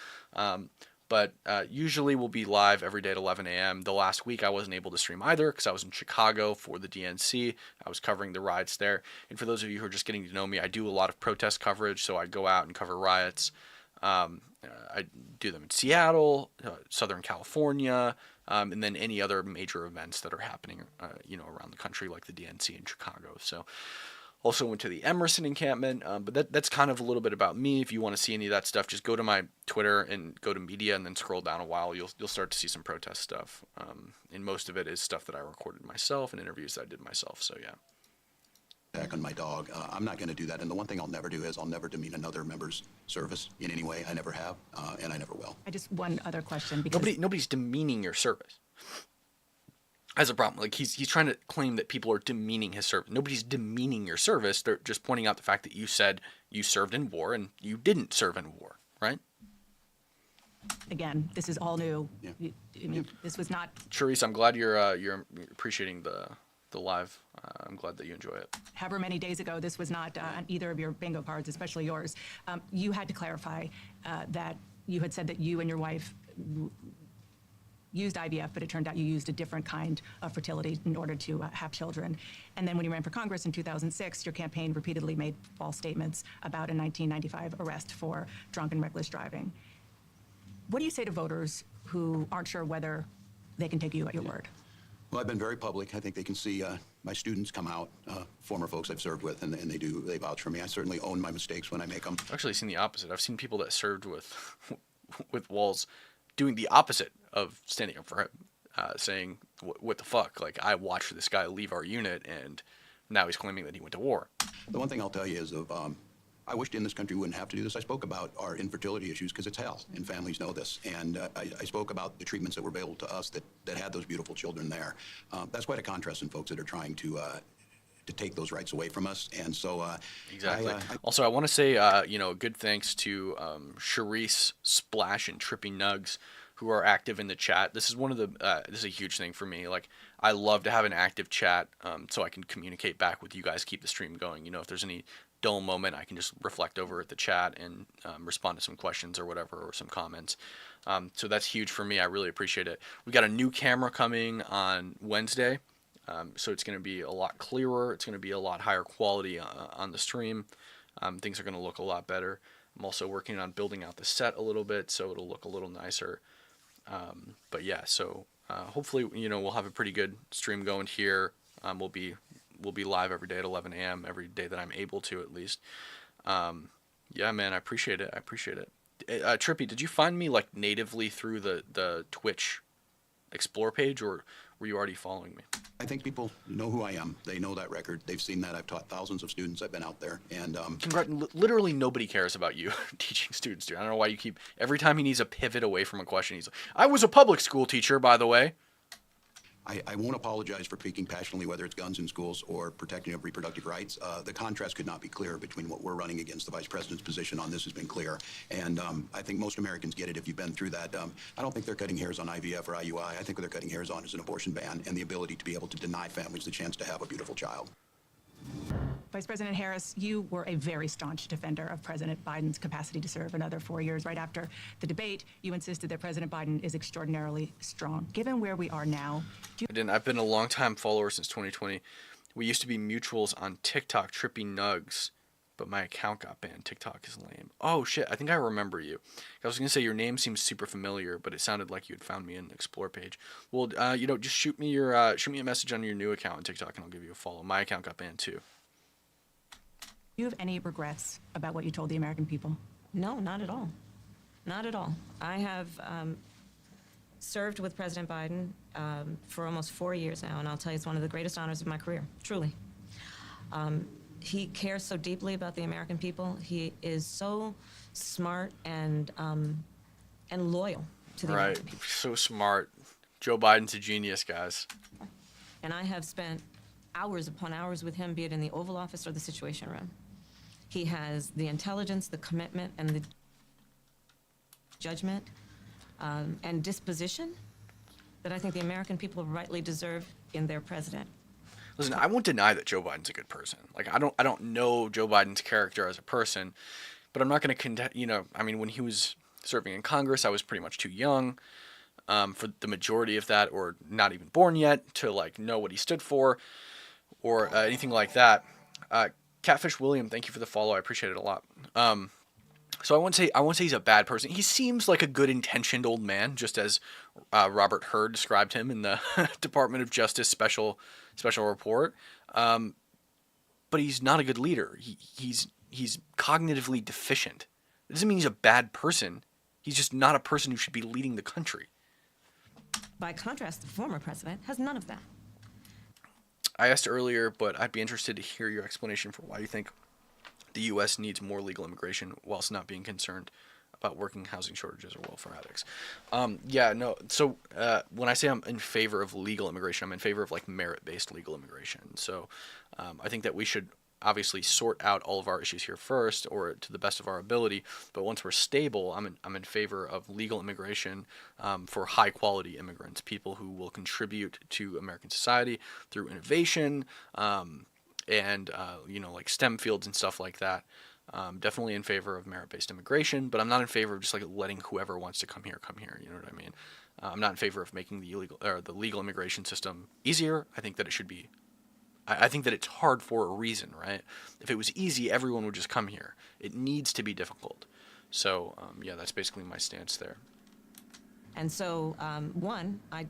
But usually we'll be live every day at 11 a.m. The last week I wasn't able to stream either because I was in Chicago for the DNC. I was covering the riots there. And for those of you who are just getting to know me, I do a lot of protest coverage, so I go out and cover riots. I do them in Seattle, Southern California, and then any other major events that are happening, around the country, like the DNC in Chicago. So, also went to the Emerson encampment, but that's kind of a little bit about me. If you want to see any of that stuff, just go to my Twitter and go to media, and then scroll down a while. You'll start to see some protest stuff, and most of it is stuff that I recorded myself and interviews that I did myself. So yeah. Attack on my dog. I'm not going to do that. And the one thing I'll never do is I'll never demean another member's service in any way. I never have, and I never will. I just one other question because Nobody's demeaning your service. That's a problem. Like he's trying to claim that people are demeaning his service. Nobody's demeaning your service. They're just pointing out the fact that you said you served in war and you didn't serve in war, right? again, this is all new. Yeah. I mean, this was not Charisse, I'm glad you're appreciating the live. I'm glad that you enjoy it. however many days ago. This was not on either of your bingo cards, especially yours. You had to clarify that you had said that you and your wife used IVF, but it turned out you used a different kind of fertility in order to have children. And then when you ran for Congress in 2006, your campaign repeatedly made false statements about a 1995 arrest for drunk and reckless driving. What do you say to voters who aren't sure whether they can take you at your word? Well, I've been very public. I think they can see my students come out, former folks I've served with, and they vouch for me. I certainly own my mistakes when I make them. I've actually seen the opposite. I've seen people that served with with Walls doing the opposite of standing up for him, saying, what the fuck? Like, I watched this guy leave our unit, and now he's claiming that he went to war. The one thing I'll tell you is I wished in this country we wouldn't have to do this. I spoke about our infertility issues because it's hell, and families know this. And I spoke about the treatments that were available to us that had those beautiful children there. That's quite a contrast in folks that are trying to take those rights away from us. And so exactly. Also, I want to say, good thanks to Charisse, Splash, and Trippy Nugs, who are active in the chat. This is this is a huge thing for me. Like, I love to have an active chat so I can communicate back with you guys, keep the stream going. If there's any dull moment, I can just reflect over at the chat and respond to some questions or whatever, or some comments. So that's huge for me. I really appreciate it. We got a new camera coming on Wednesday, so it's going to be a lot clearer. It's going to be a lot higher quality on the stream. Things are going to look a lot better. I'm also working on building out the set a little bit, so it'll look a little nicer. But yeah, so hopefully, we'll have a pretty good stream going here. We'll be live every day at 11 a.m. every day that I'm able to, at least. Yeah, man, I appreciate it. Trippy, did you find me like natively through the Twitch Explore page, or were you already following me? I think people know who I am. They know that record. They've seen that. I've taught thousands of students. I've been out there. And literally nobody cares about you teaching students, dude. I don't know why you keep, every time he needs a pivot away from a question, he's like, I was a public school teacher, by the way. I won't apologize for speaking passionately, whether it's guns in schools or protecting of reproductive rights. The contrast could not be clearer between what we're running against. The Vice President's position on this has been clear. And I think most Americans get it if you've been through that. I don't think they're cutting hairs on IVF or IUI. I think what they're cutting hairs on is an abortion ban and the ability to be able to deny families the chance to have a beautiful child. Vice President Harris, you were a very staunch defender of President Biden's capacity to serve another 4 years. Right after the debate, you insisted that President Biden is extraordinarily strong. Given where we are now, I've been a longtime follower since 2020. We used to be mutuals on TikTok, Trippy Nugs, but my account got banned. TikTok is lame. Oh shit, I think I remember you. I was gonna say your name seems super familiar, but it sounded like you had found me in the Explore page. Well, just shoot me a message on your new account on TikTok, and I'll give you a follow. My account got banned too. do you have any regrets about what you told the American people? No, not at all. Not at all. I have served with President Biden for almost 4 years now, and I'll tell you, it's one of the greatest honors of my career, truly. He cares so deeply about the American people. He is so smart and loyal to the American people. So smart. Joe Biden's a genius, guys. And I have spent hours upon hours with him, be it in the Oval Office or the Situation Room. He has the intelligence, the commitment, and the judgment and disposition that I think the American people rightly deserve in their president. Listen, I won't deny that Joe Biden's a good person. Like, I don't know Joe Biden's character as a person, but I'm not going to when he was serving in Congress, I was pretty much too young for the majority of that, or not even born yet, to like know what he stood for or anything like that. Catfish William, thank you for the follow. I appreciate it a lot. So I won't say he's a bad person. He seems like a good-intentioned old man, just as Robert Hur described him in the Department of Justice special report. But he's not a good leader. He's cognitively deficient. It doesn't mean he's a bad person. He's just not a person who should be leading the country. By contrast, the former president has none of that. I asked earlier, but I'd be interested to hear your explanation for why you think the U.S. needs more legal immigration whilst not being concerned about working housing shortages or welfare addicts. So when I say I'm in favor of legal immigration, I'm in favor of like merit-based legal immigration. So I think that we should obviously sort out all of our issues here first, or to the best of our ability. But once we're stable, I'm in favor of legal immigration for high-quality immigrants, people who will contribute to American society through innovation and like STEM fields and stuff like that. Definitely in favor of merit-based immigration, but I'm not in favor of just like letting whoever wants to come here come here. You know what I mean? I'm not in favor of making the illegal or the legal immigration system easier. I think that it should be. I think that it's hard for a reason, right? If it was easy, everyone would just come here. It needs to be difficult. So yeah, that's basically my stance there. And so, one, I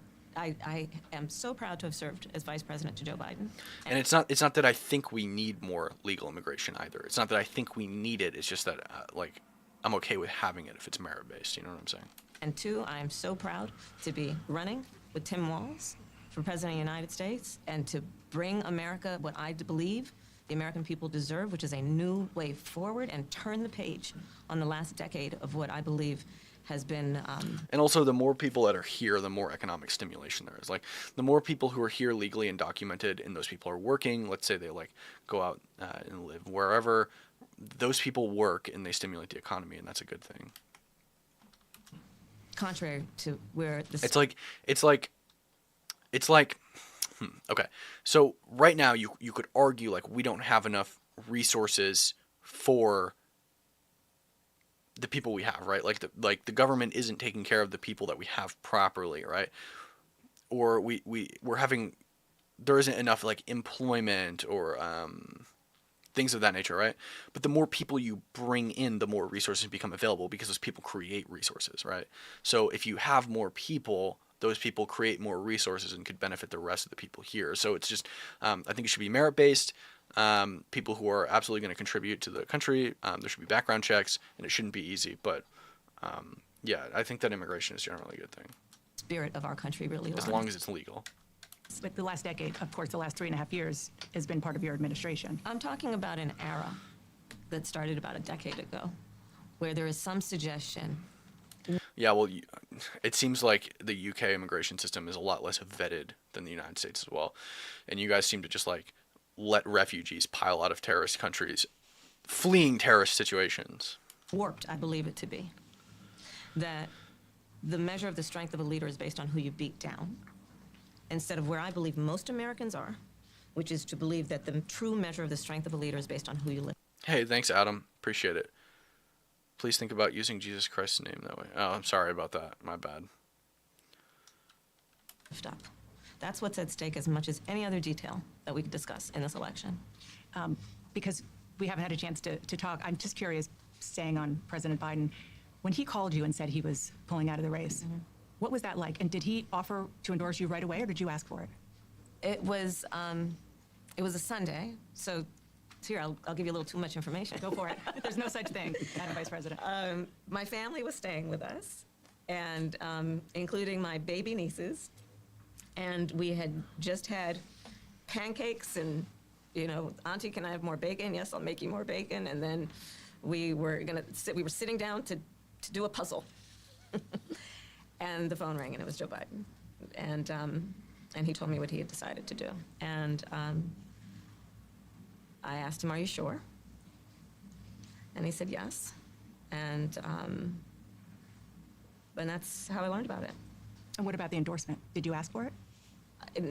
am so proud to have served as vice president to Joe Biden. And it's not that I think we need more legal immigration either. It's not that I think we need it. It's just that like I'm okay with having it if it's merit-based. You know what I'm saying? And two, I am so proud to be running with Tim Walz for president of the United States and to bring America what I believe the American people deserve, which is a new way forward, and turn the page on the last decade of what I believe has been. And also, the more people that are here, the more economic stimulation there is. Like, the more people who are here legally and documented, and those people are working. Let's say they like go out and live wherever. Those people work and they stimulate the economy, and that's a good thing. Contrary to where this. It's like. Okay, so right now you could argue like we don't have enough resources for the people we have, right? Like the government isn't taking care of the people that we have properly, right? Or we're having, there isn't enough like employment or things of that nature, right? But the more people you bring in, the more resources become available because those people create resources, right? So if you have more people, those people create more resources and could benefit the rest of the people here. So it's just, I think it should be merit-based. People who are absolutely going to contribute to the country. There should be background checks, and it shouldn't be easy. But yeah, I think that immigration is generally a good thing, spirit of our country really as long as it's legal. But the last decade, of course, the last 3.5 years has been part of your administration. I'm talking about an era that started about a decade ago, where there is some suggestion. Yeah, well, it seems like the UK immigration system is a lot less vetted than the United States as well. And you guys seem to just like let refugees pile out of terrorist countries, fleeing terrorist situations. Warped, I believe it to be. That the measure of the strength of a leader is based on who you beat down, instead of where I believe most Americans are, which is to believe that the true measure of the strength of a leader is based on who you lift. Hey, thanks, Adam. Appreciate it. Please think about using Jesus Christ's name that way. Oh, I'm sorry about that. My bad. Up. That's what's at stake as much as any other detail that we could discuss in this election. Because we haven't had a chance to talk, I'm just curious, staying on President Biden, when he called you and said he was pulling out of the race, what was that like? And did he offer to endorse you right away, or did you ask for it? It was a Sunday, so here, I'll give you a little too much information. Go for it. There's no such thing, Madam Vice President. My family was staying with us, and including my baby nieces, and we had just had pancakes and, you know, Auntie, can I have more bacon? Yes, I'll make you more bacon. And then we were sitting down to do a puzzle. And the phone rang, and it was Joe Biden. And he told me what he had decided to do. And I asked him, are you sure? And he said yes. And that's how I learned about it. And what about the endorsement? Did you ask for it?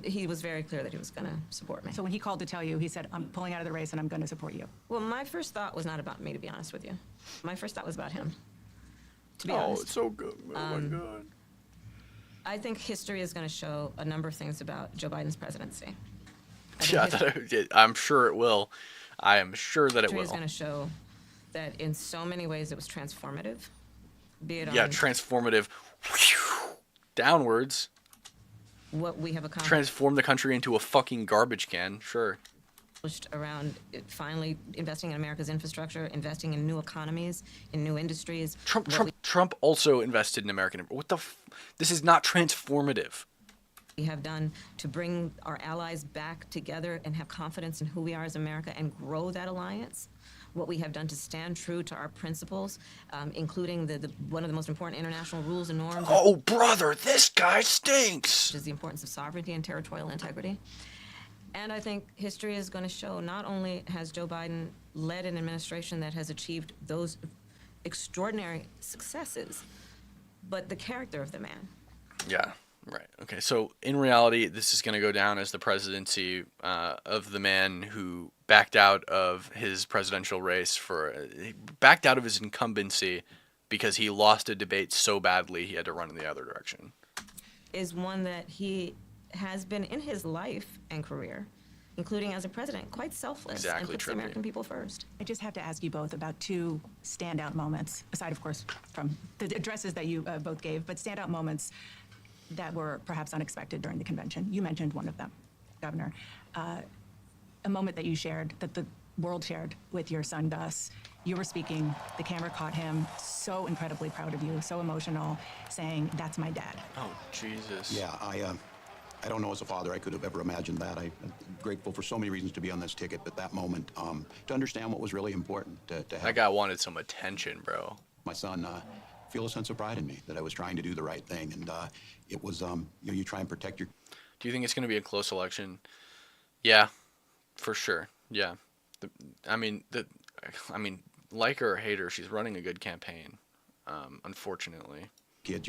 He was very clear that he was going to support me. So when he called to tell you, he said, I'm pulling out of the race and I'm going to support you. Well, my first thought was not about me, to be honest with you. My first thought was about him, to be honest. Oh, it's so good. Oh, my God. I think history is going to show a number of things about Joe Biden's presidency. Yeah, I'm sure it will. I am sure that it will. History is going to show that in so many ways it was transformative. Be it Yeah, on transformative. Downwards. what we have accomplished Transform the country into a fucking garbage can. Sure. around finally investing in America's infrastructure, investing in new economies, in new industries. Trump also invested in American. What the? This is not transformative. We have done to bring our allies back together and have confidence in who we are as America and grow that alliance. What we have done to stand true to our principles, including the one of the most important international rules and norms. Oh, brother, this guy stinks. Which is the importance of sovereignty and territorial integrity. And I think history is going to show not only has Joe Biden led an administration that has achieved those extraordinary successes, but the character of the man. Yeah, Right. Okay. So in reality, this is going to go down as the presidency of the man who backed out of his presidential race he backed out of his incumbency because he lost a debate so badly he had to run in the other direction. Is one that he has been in his life and career, including as a president, quite selfless Exactly, and puts the Trippy. American people first. I just have to ask you both about two standout moments, aside, of course, from the addresses that you both gave, but standout moments that were perhaps unexpected during the convention. You mentioned one of them, Governor. A moment that you shared, that the world shared with your son, Gus. You were speaking, the camera caught him, so incredibly proud of you, so emotional, saying, "That's my dad." Oh, Jesus. Yeah, I don't know as a father I could have ever imagined that. I'm grateful for so many reasons to be on this ticket, but that moment, to understand what was really important, to have That guy wanted some attention, bro. my son feel a sense of pride in me, that I was trying to do the right thing. And it was, you try and protect your Do you think it's going to be a close election? Yeah, for sure. Yeah. I mean, like her or hate her, she's running a good campaign, unfortunately. kids.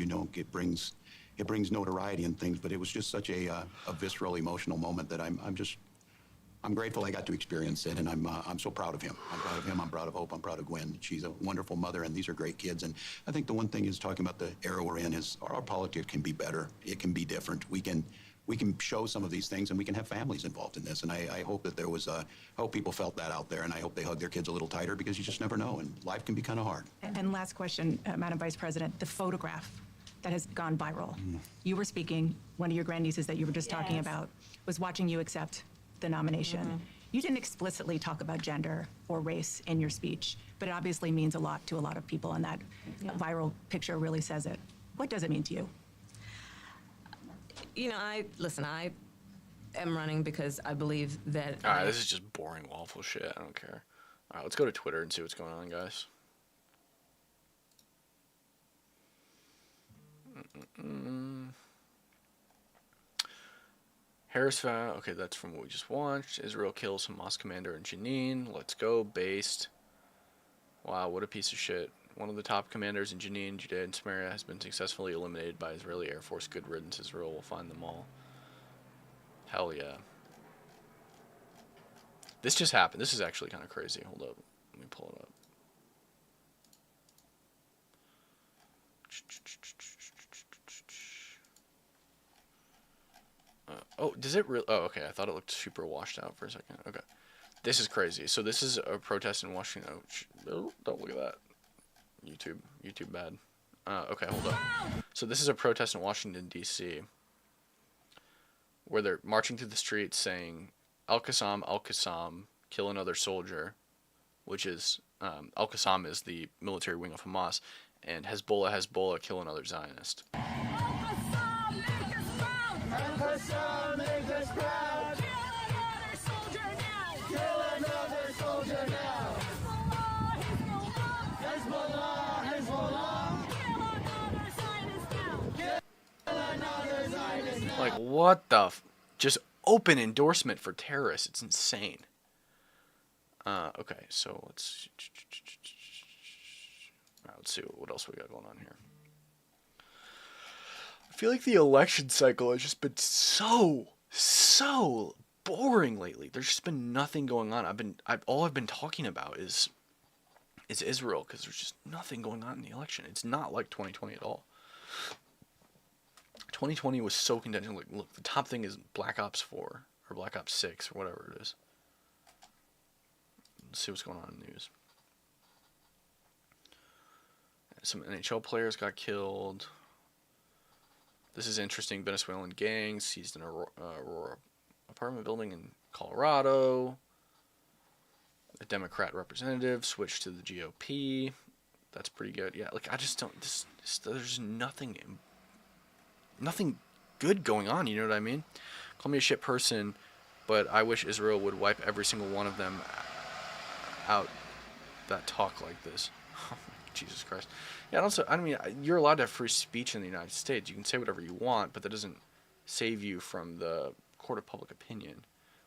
It brings notoriety and things, but it was just such a visceral, emotional moment that I'm grateful I got to experience it, and I'm so proud of him. I'm proud of him. I'm proud of Hope. I'm proud of Gwen. She's a wonderful mother, and these are great kids. And I think the one thing is, talking about the era we're in, is our politics can be better. It can be different. We can show some of these things, and we can have families involved in this. And I hope that I hope people felt that out there, and I hope they hug their kids a little tighter, because you just never know, and life can be kind of hard. And last question, Madam Vice President, the photograph that has gone viral. You were speaking, one of your grandnieces that you were just talking about was watching you accept the nomination. You didn't explicitly talk about gender or race in your speech, but it obviously means a lot to a lot of people, and that viral picture really says it. What does it mean to you? I am running because I believe that. All right, this is just boring, waffle shit. I don't care. All right, let's go to Twitter and see what's going on, guys. Harris, okay, that's from what we just watched. Israel kills Hamas commander in Jenin. Let's go, based. Wow, what a piece of shit. One of the top commanders in Jenin, Judea, and Samaria has been successfully eliminated by Israeli Air Force. Good riddance. Israel will find them all. Hell yeah. This just happened. This is actually kind of crazy. Hold up. Let me pull it up. Oh, does it really? Oh, okay. I thought it looked super washed out for a second. Okay. This is crazy. So this is a protest in Washington. Oh, don't look at that. YouTube bad. Okay, hold up. So this is a protest in Washington, D.C., where they're marching through the streets saying, Al-Qassam, Al-Qassam, kill another soldier, which is, Al-Qassam is the military wing of Hamas, and Hezbollah, Hezbollah, kill another Zionist. Like, what the just open endorsement for terrorists. It's insane. Okay, so let's see what else we got going on here. I feel like the election cycle has just been so boring lately. There's just been nothing going on. All I've been talking about is Israel, because there's just nothing going on in the election. It's not like 2020 at all. 2020 was so contentious. Like, look, the top thing is Black Ops 4 or Black Ops 6 or whatever it is. Let's see what's going on in the news. Some NHL players got killed. This is interesting. Venezuelan gangs seized an Aurora apartment building in Colorado. A Democrat representative switched to the GOP. That's pretty good. Yeah, like, I just don't. There's nothing good going on. You know what I mean? Call me a shit person, but I wish Israel would wipe every single one of them out that talk like this. Jesus Christ. Yeah, and also, I mean, you're allowed to have free speech in the United States. You can say whatever you want, but that doesn't save you from the court of public opinion.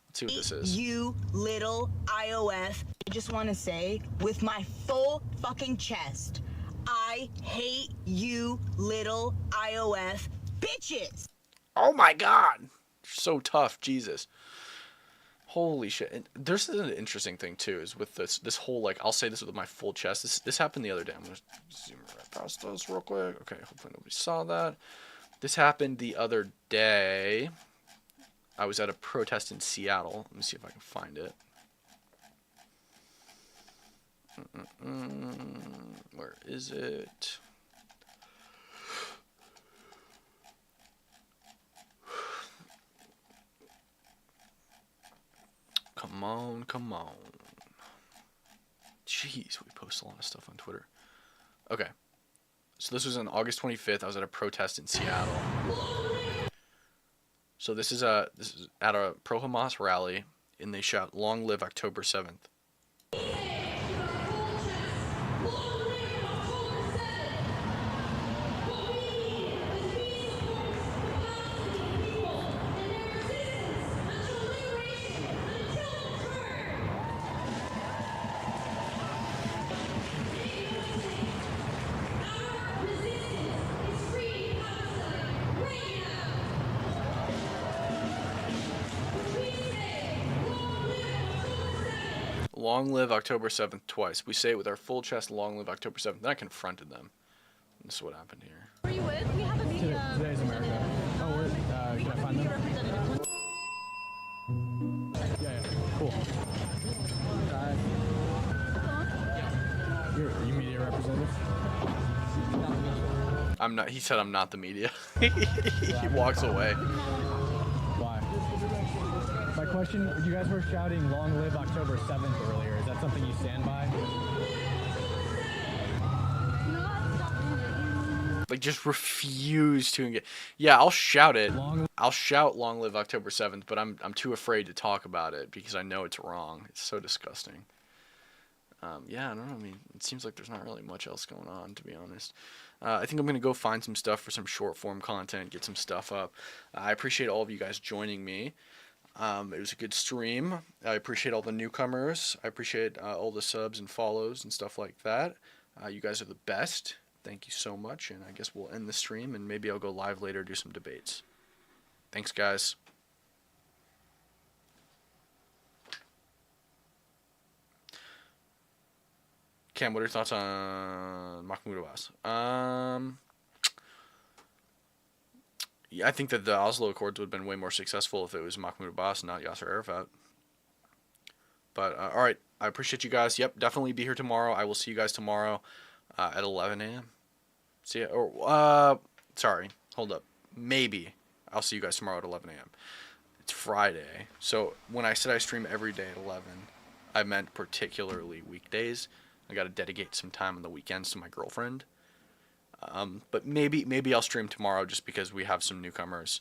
Let's see what this is. You little iOS. I just want to say, with my full fucking chest, I hate you little iOS bitches. Oh my God. So tough. Jesus. Holy shit. And there's an interesting thing too, is with this whole, like, I'll say this with my full chest. This happened the other day. I'm gonna zoom right past this real quick. Okay, hopefully nobody saw that. This happened the other day. I was at a protest in Seattle. Let me see if I can find it. Where is it? Come on, come on. Jeez, we post a lot of stuff on Twitter. Okay. So this was on August 25th. I was at a protest in Seattle. So this is at a pro-Hamas rally, and they shout, "Long live October 7th." Long live October 7th twice. We say it with our full chest, long live October 7th. Then I confronted them. This is what happened here. Who are you with? We have a media. Today's America. Oh, where? Can I find them? Yeah, cool. Are you media representative? I'm not. He said I'm not the media. He walks away. Why? My question, you guys were shouting "Long live October 7th" earlier. Is that something you stand by? Like, just refuse to engage. Yeah, I'll shout it. I'll shout "Long live October 7th," but I'm too afraid to talk about it because I know it's wrong. It's so disgusting. Yeah, I don't know. I mean, it seems like there's not really much else going on, to be honest. I think I'm going to go find some stuff for some short form content, get some stuff up. I appreciate all of you guys joining me. It was a good stream. I appreciate all the newcomers. I appreciate all the subs and follows and stuff like that. You guys are the best. Thank you so much. And I guess we'll end the stream, and maybe I'll go live later, do some debates. Thanks, guys. Cam, what are your thoughts on Mahmoud Abbas? Yeah, I think that the Oslo Accords would have been way more successful if it was Mahmoud Abbas, not Yasser Arafat. But, all right, I appreciate you guys. Yep, definitely be here tomorrow. I will see you guys tomorrow at 11 a.m. See ya. Or, sorry, hold up. Maybe I'll see you guys tomorrow at 11 a.m. It's Friday. So when I said I stream every day at 11, I meant particularly weekdays. I got to dedicate some time on the weekends to my girlfriend. But maybe I'll stream tomorrow just because we have some newcomers.